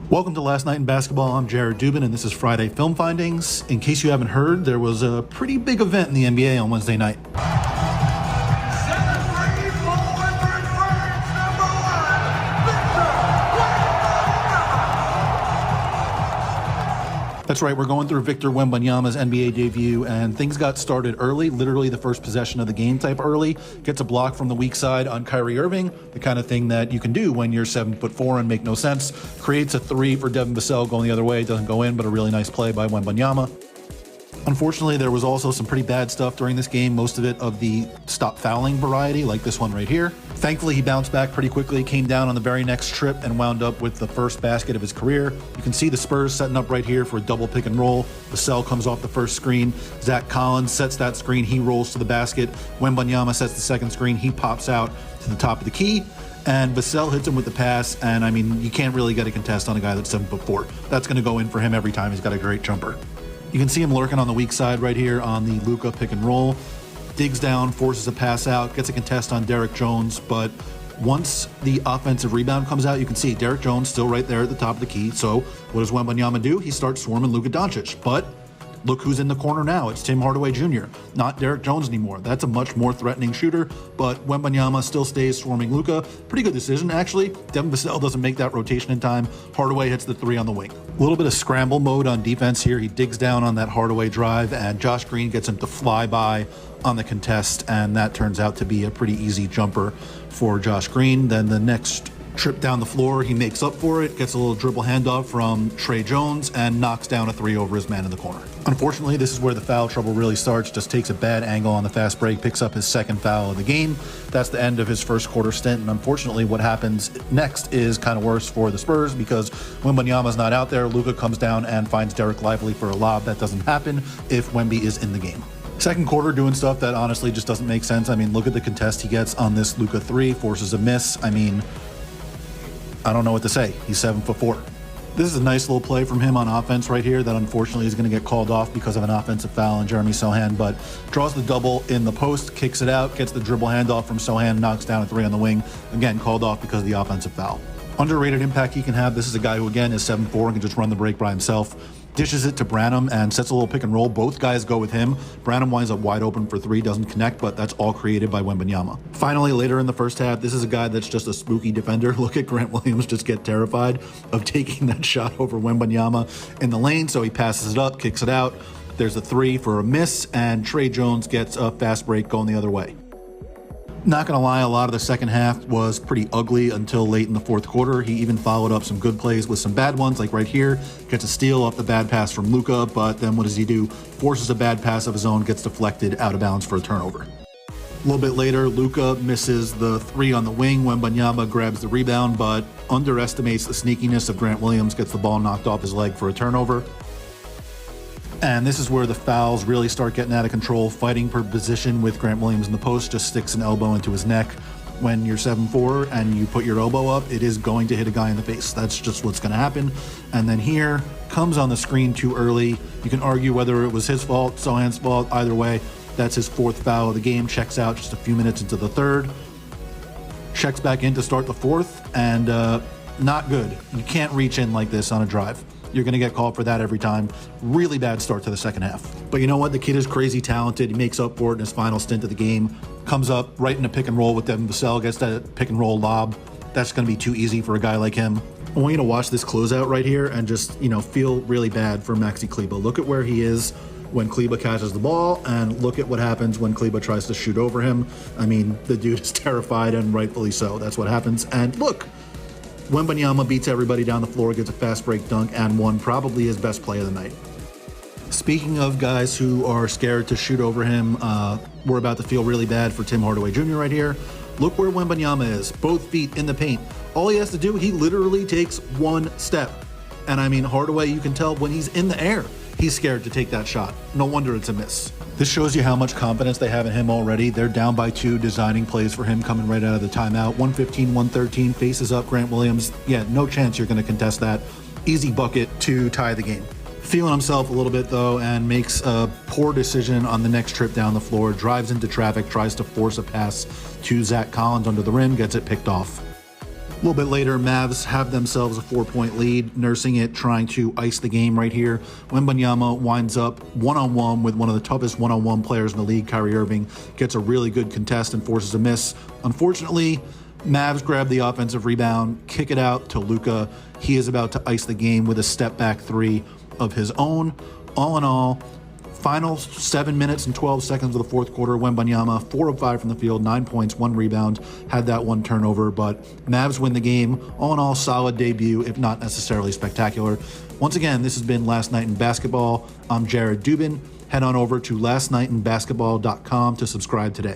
Welcome to Last Night in Basketball. I'm Jared Dubin, and this is Friday Film Findings. In case you haven't heard, there was a pretty big event in the NBA on Wednesday night. That's right, we're going through Victor Wembanyama's NBA debut, and things got started early, literally the first possession of the game type early. Gets a block from the weak side on Kyrie Irving, the kind of thing that you can do when you're 7'4" and make no sense. Creates a three for Devin Vassell going the other way, doesn't go in, but a really nice play by Wembanyama. Unfortunately, there was also some pretty bad stuff during this game, most of it of the stop fouling variety, like this one right here. Thankfully, he bounced back pretty quickly, came down on the very next trip, and wound up with the first basket of his career. You can see the Spurs setting up right here for a double pick and roll. Vassell comes off the first screen. Zach Collins sets that screen. He rolls to the basket. Wembanyama sets the second screen. He pops out to the top of the key. And Vassell hits him with the pass, and I mean, you can't really get a contest on a guy that's 7'4". That's going to go in for him every time. He's got a great jumper. You can see him lurking on the weak side right here on the Luka pick and roll. Digs down, forces a pass out, gets a contest on Derrick Jones, but once the offensive rebound comes out, you can see Derrick Jones still right there at the top of the key. So what does Wembanyama do? He starts swarming Luka Doncic, but look who's in the corner now. It's Tim Hardaway Jr., not Derrick Jones anymore. That's a much more threatening shooter, but Wembanyama still stays swarming Luka. Pretty good decision, actually. Devin Vassell doesn't make that rotation in time. Hardaway hits the three on the wing. A little bit of scramble mode on defense here. He digs down on that Hardaway drive, and Josh Green gets him to fly by on the contest, and that turns out to be a pretty easy jumper for Josh Green. Then the next trip down the floor, he makes up for it, gets a little dribble handoff from Trey Jones, and knocks down a three over his man in the corner. Unfortunately, this is where the foul trouble really starts. Just takes a bad angle on the fast break, picks up his second foul of the game. That's the end of his first quarter stint, and unfortunately what happens next is kind of worse for the Spurs, because when Wembanyama's not out there, Luka comes down and finds Derek Lively for a lob. That doesn't happen if Wemby is in the game. Second quarter doing stuff that honestly just doesn't make sense. I mean, look at the contest he gets on this Luka three, forces a miss. I mean, I don't know what to say. He's 7'4". This is a nice little play from him on offense right here that unfortunately is going to get called off because of an offensive foul on Jeremy Sohan, but draws the double in the post, kicks it out, gets the dribble handoff from Sohan, knocks down a three on the wing. Again, called off because of the offensive foul. Underrated impact he can have. This is a guy who, again, is 7'4" and can just run the break by himself. Dishes it to Branham and sets a little pick and roll. Both guys go with him. Branham winds up wide open for three, doesn't connect, but that's all created by Wembanyama. Finally, later in the first half, this is a guy that's just a spooky defender. Look at Grant Williams just get terrified of taking that shot over Wembanyama in the lane, so he passes it up, kicks it out. There's a three for a miss, and Trey Jones gets a fast break going the other way. Not gonna lie, a lot of the second half was pretty ugly until late in the fourth quarter. He even followed up some good plays with some bad ones, like right here. Gets a steal off the bad pass from Luka, but then what does he do? Forces a bad pass of his own, gets deflected out of bounds for a turnover. A little bit later, Luka misses the three on the wing. Wembanyama grabs the rebound, but underestimates the sneakiness of Grant Williams, gets the ball knocked off his leg for a turnover. And this is where the fouls really start getting out of control. Fighting for position with Grant Williams in the post, just sticks an elbow into his neck. When you're 7'4" and you put your elbow up, it is going to hit a guy in the face. That's just what's going to happen. And then here, comes on the screen too early. You can argue whether it was his fault, Sohan's fault, either way. That's his fourth foul of the game. Checks out just a few minutes into the third. Checks back in to start the fourth, and not good. You can't reach in like this on a drive. You're going to get called for that every time. Really bad start to the second half. But you know what? The kid is crazy talented. He makes up for it in his final stint of the game. Comes up right in a pick and roll with Devin Vassell, gets that pick and roll lob. That's going to be too easy for a guy like him. I want you to watch this closeout right here and just, feel really bad for Maxi Kleber. Look at where he is when Kleber catches the ball, and look at what happens when Kleber tries to shoot over him. I mean, the dude is terrified, and rightfully so. That's what happens. And look, Wembanyama beats everybody down the floor, gets a fast break dunk, and won probably his best play of the night. Speaking of guys who are scared to shoot over him, we're about to feel really bad for Tim Hardaway Jr. right here. Look where Wembanyama is, both feet in the paint. All he has to do, he literally takes one step. And I mean, Hardaway, you can tell when he's in the air, he's scared to take that shot. No wonder it's a miss. This shows you how much confidence they have in him already. They're down by 2, designing plays for him coming right out of the timeout. 115-113, faces up Grant Williams. Yeah, no chance you're going to contest that. Easy bucket to tie the game. Feeling himself a little bit though, and makes a poor decision on the next trip down the floor. Drives into traffic, tries to force a pass to Zach Collins under the rim, gets it picked off. little bit later, Mavs have themselves a 4-point lead, nursing it, trying to ice the game right here. Wembanyama winds up one-on-one with one of the toughest one-on-one players in the league, Kyrie Irving, gets a really good contest and forces a miss. Unfortunately, Mavs grab the offensive rebound, kick it out to Luka. He is about to ice the game with a step-back three of his own. All in all, final 7 minutes and 12 seconds of the fourth quarter, Wembanyama, 4 of 5 from the field, 9 points, 1 rebound, had that 1 turnover, but Mavs win the game. All in all, solid debut, if not necessarily spectacular. Once again, this has been Last Night in Basketball. I'm Jared Dubin. Head on over to lastnightinbasketball.com to subscribe today.